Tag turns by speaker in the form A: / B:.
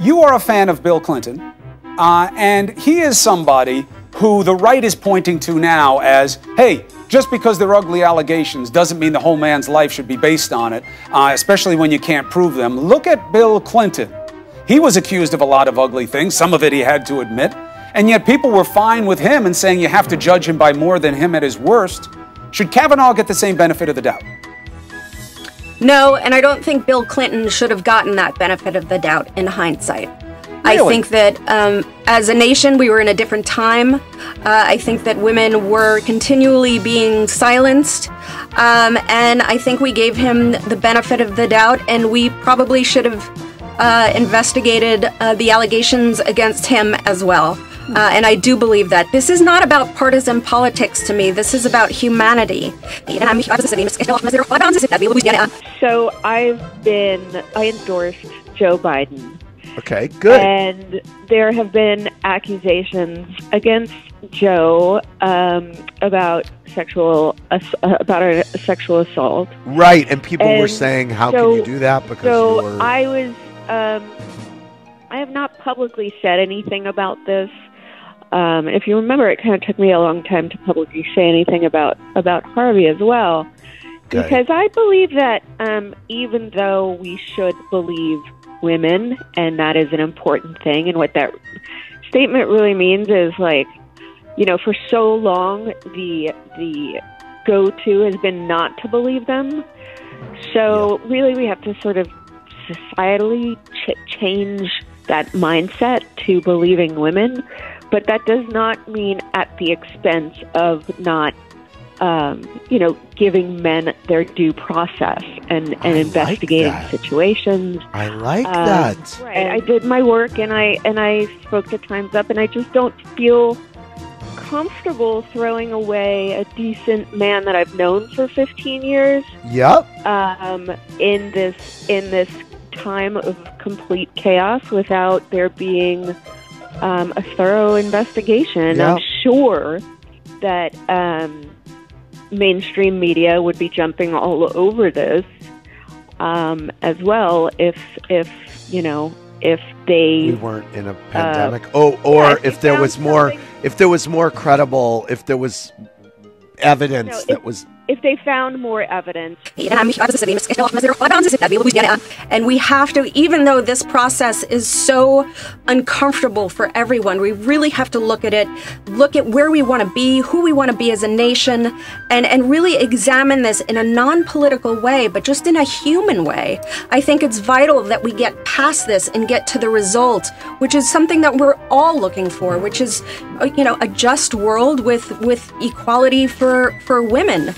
A: you are a fan of Bill Clinton, and he is somebody who the right is pointing to now as, hey, just because they're ugly allegations doesn't mean the whole man's life should be based on it, especially when you can't prove them. Look at Bill Clinton. He was accused of a lot of ugly things, some of it he had to admit, and yet people were fine with him and saying you have to judge him by more than him at his worst. Should Kavanaugh get the same benefit of the doubt?
B: No, and I don't think Bill Clinton should have gotten that benefit of the doubt in hindsight. Really? I think that as a nation, we were in a different time. I think that women were continually being silenced. And I think we gave him the benefit of the doubt, and we probably should have investigated the allegations against him as well. And I do believe that. This is not about partisan politics to me. This is about humanity.
C: So I endorsed Joe Biden.
D: Okay, good.
C: And there have been accusations against Joe about a sexual assault.
D: Right, and people were saying, "How can you do that?" Because
C: I have not publicly said anything about this. If you remember, it kind of took me a long time to publicly say anything about Harvey as well, because I believe that even though we should believe women, and that is an important thing, and what that statement really means is, like, you know, for so long the go-to has been not to believe them. So really we have to sort of societally change that mindset to believing women, but that does not mean at the expense of not giving men their due process and investigating situations.
D: I like that.
C: Right. I did my work, and I spoke to Time's Up, and I just don't feel comfortable throwing away a decent man that I've known for 15 years.
D: Yep.
C: In this time of complete chaos without there being a thorough investigation.
D: Yep.
C: I'm sure that mainstream media would be jumping all over this as well if
D: we weren't in a pandemic. If there was more credible, if there was evidence that was.
C: If they found more evidence.
B: And we have to, even though this process is so uncomfortable for everyone, we really have to look at it, look at where we want to be, who we want to be as a nation, and really examine this in a non-political way, but just in a human way. I think it's vital that we get past this and get to the result, which is something that we're all looking for, which is, a just world with equality for women.